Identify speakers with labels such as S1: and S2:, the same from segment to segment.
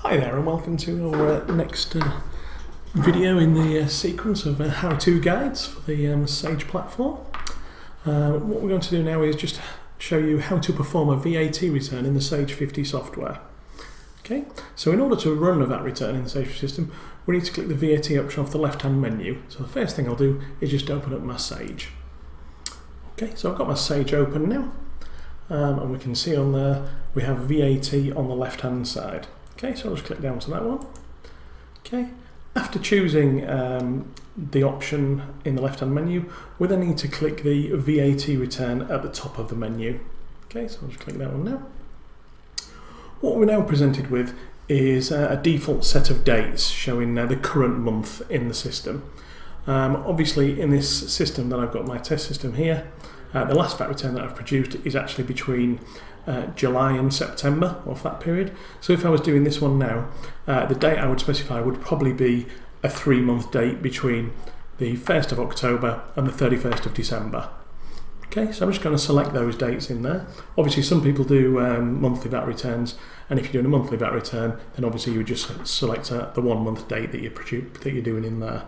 S1: Hi there and welcome to our next video in the sequence of how-to guides for the Sage platform. What we're going to do now is just show you how to perform a VAT return in the Sage 50 software. Okay, so in order to run a VAT return in the Sage system, we need to click the VAT option off the left-hand menu. So the first thing I'll do is just open up my Sage. Okay, so I've got my Sage open now, and we can see on there we have VAT on the left-hand side. Okay, so I'll just click down to that one. Okay, after choosing the option in the left-hand menu, we then need to click the VAT return at the top of the menu. Okay, so I'll just click that one now. What we're now presented with is a default set of dates showing the current month in the system. Obviously, in this system that I've got my test system here, the last VAT return that I've produced is actually between July and September, of that period. So if I was doing this one now, the date I would specify would probably be a 3-month date between the 1st of October and the 31st of December. Okay, so I'm just going to select those dates in there. Obviously some people do monthly VAT returns, and if you're doing a monthly VAT return, then obviously you would just select the 1 month date that you're doing in there.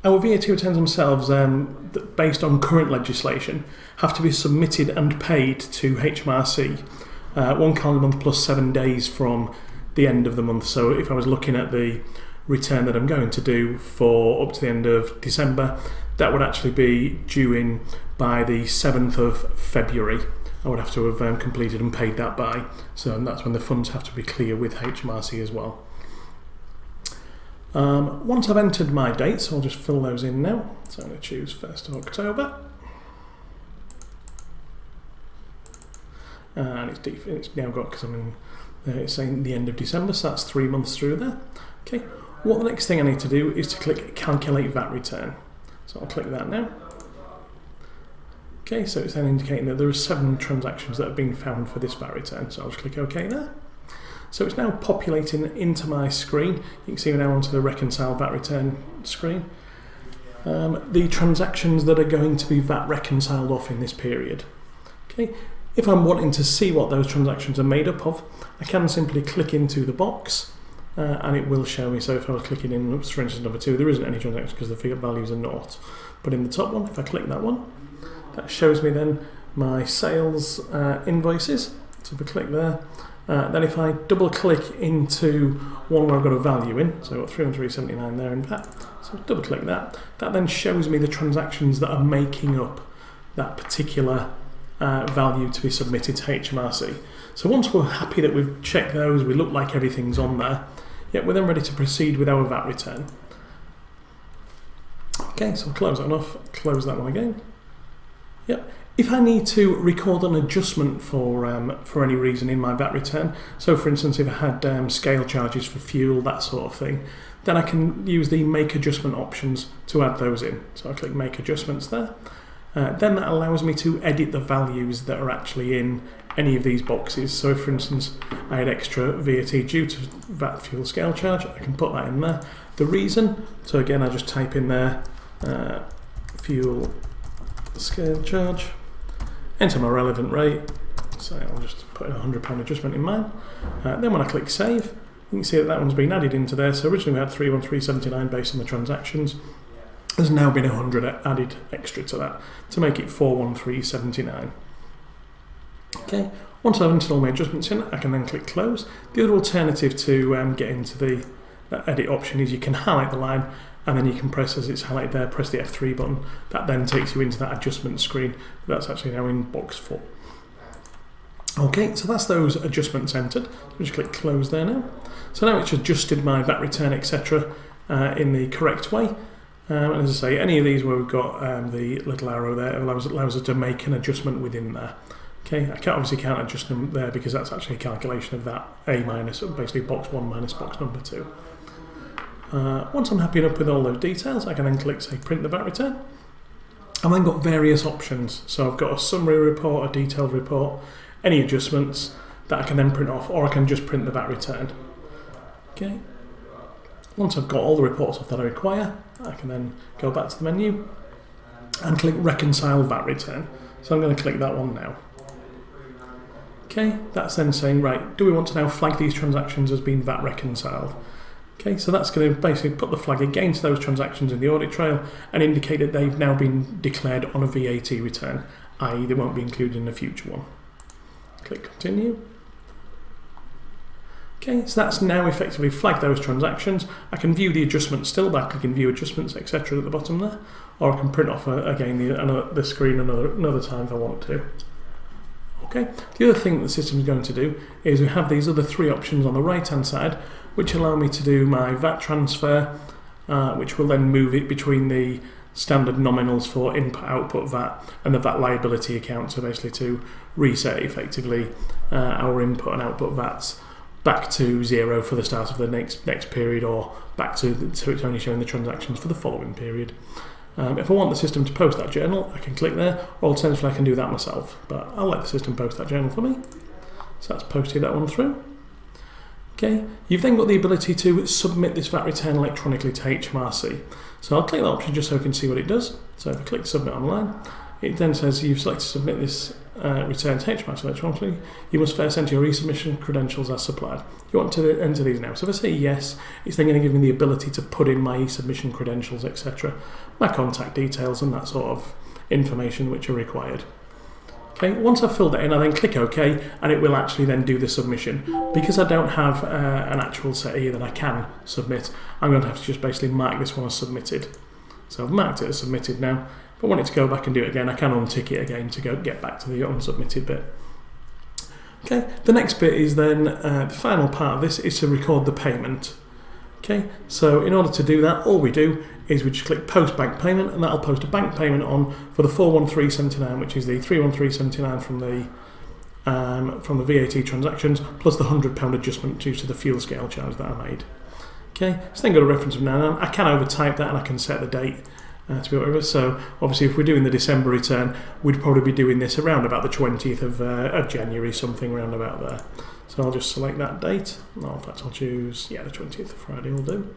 S1: Our VAT returns themselves, based on current legislation, have to be submitted and paid to HMRC 1 calendar month plus 7 days from the end of the month. So if I was looking at the return that I'm going to do for up to the end of December, that would actually be due in by the 7th of February. I would have to have completed and paid that by. So that's when the funds have to be clear with HMRC as well. Once I've entered my dates, I'll just fill those in now. So I'm going to choose 1st of October. And it's now got, because I'm in, it's saying the end of December, so that's 3 months through there. Okay, what the next thing I need to do is to click Calculate VAT Return. So I'll click that now. Okay, so it's then indicating that there are 7 transactions that have been found for this VAT return. So I'll just click OK there. So it's now populating into my screen. You can see we're now onto the Reconcile VAT Return screen. The transactions that are going to be VAT reconciled off in this period. Okay, if I'm wanting to see what those transactions are made up of, I can simply click into the box and it will show me. So if I was clicking in, for instance, number 2, there isn't any transactions because the figure values are naught. But in the top one, if I click that one, that shows me then my sales invoices. So if I click there, then if I double click into one where I've got a value in, so I've got 303.79 there in VAT, so double click that, that then shows me the transactions that are making up that particular value to be submitted to HMRC. So once we're happy that we've checked those, we look like everything's on there, we're then ready to proceed with our VAT return. Okay, so I'll close that one off, close that one again. If I need to record an adjustment for any reason in my VAT return, so for instance if I had scale charges for fuel, that sort of thing, then I can use the Make Adjustment options to add those in. So I click Make Adjustments there. Then that allows me to edit the values that are actually in any of these boxes. So if for instance I had extra VAT due to VAT fuel scale charge, I can put that in there. The reason, so again I just type in there fuel scale charge, enter my relevant rate, so I'll just put in a £100 adjustment in mine. Then when I click save, you can see that that one's been added into there. So originally we had 313.79 based on the transactions. There's now been 100 added extra to that to make it 413.79. Okay, once I've entered all my adjustments in, I can then click close. The other alternative to get into the edit option is you can highlight the line, and then you can press, as it's highlighted there, press the F3 button. That then takes you into that adjustment screen. That's actually now in box 4. Okay, so that's those adjustments entered. So just click close there now. So now it's adjusted my VAT return, etc. In the correct way. And as I say, any of these where we've got the little arrow there allows us to make an adjustment within there. Okay, I obviously can't adjust them there because that's actually a calculation of that A minus, basically box 1 minus box number 2. Once I'm happy enough with all those details, I can then click, say, print the VAT return. I've then got various options. So I've got a summary report, a detailed report, any adjustments that I can then print off, or I can just print the VAT return. Okay. Once I've got all the reports off that I require, I can then go back to the menu and click Reconcile VAT Return. So I'm going to click that one now. Okay, that's then saying, right, do we want to now flag these transactions as being VAT reconciled? Okay, so that's going to basically put the flag against those transactions in the audit trail and indicate that they've now been declared on a VAT return, i.e. they won't be included in a future one. Click continue. Okay, so that's now effectively flagged those transactions. I can view the adjustments still by clicking view adjustments, etc. at the bottom there, or I can print off again the screen another time if I want to. Okay, the other thing that the system is going to do is we have these other three options on the right hand side which allow me to do my VAT transfer, which will then move it between the standard nominals for input output VAT and the VAT liability account, so basically to reset effectively our input and output VATs back to 0 for the start of the next period, or back to so it's only showing the transactions for the following period. If I want the system to post that journal, I can click there, or alternatively I can do that myself, but I'll let the system post that journal for me. So that's posted that one through. Okay, you've then got the ability to submit this VAT return electronically to HMRC. So I'll click that option just so I can see what it does. So if I click submit online, it then says you've selected to submit this return to HMRC electronically. You must first enter your resubmission credentials as supplied. You want to enter these now. So if I say yes, it's then going to give me the ability to put in my submission credentials, etc., my contact details and that sort of information which are required. Okay, once I've filled that in, I then click OK, and it will actually then do the submission. Because I don't have an actual set here that I can submit, I'm going to have to just basically mark this one as submitted. So I've marked it as submitted now. If I want it to go back and do it again, I can untick it again to get back to the unsubmitted bit. Okay, the next bit is then, the final part of this is to record the payment. Okay, so in order to do that, all we do is we just click post bank payment, and that'll post a bank payment on for the 413.79, which is the 313.79 from the VAT transactions, plus the £100 adjustment due to the fuel scale charge that I made. Okay, so then got a reference of 99. I can overtype that and I can set the date to be whatever. So obviously if we're doing the December return, we'd probably be doing this around about the 20th of January, something around about there. So I'll just select that date. Oh, in fact, I'll choose, the 20th of Friday will do.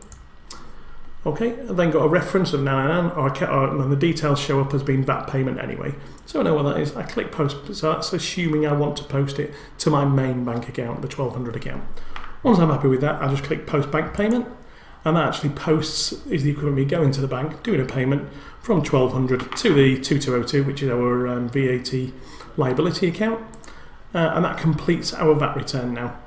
S1: Okay, I've then got a reference of 99, and the details show up as being VAT payment anyway. So I know what that is. I click post, so that's assuming I want to post it to my main bank account, the 1200 account. Once I'm happy with that, I just click post bank payment, and that actually posts, is the equivalent of me going to the bank, doing a payment from 1200 to the 2202, which is our VAT liability account. And that completes our VAT return now.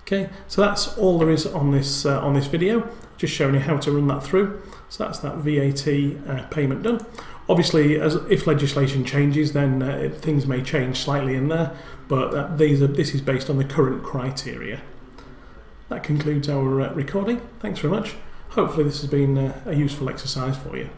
S1: Okay, so that's all there is on this video, just showing you how to run that through. So that's that VAT payment done. Obviously, if legislation changes, then things may change slightly in there, but this is based on the current criteria. That concludes our recording. Thanks very much. Hopefully this has been a useful exercise for you.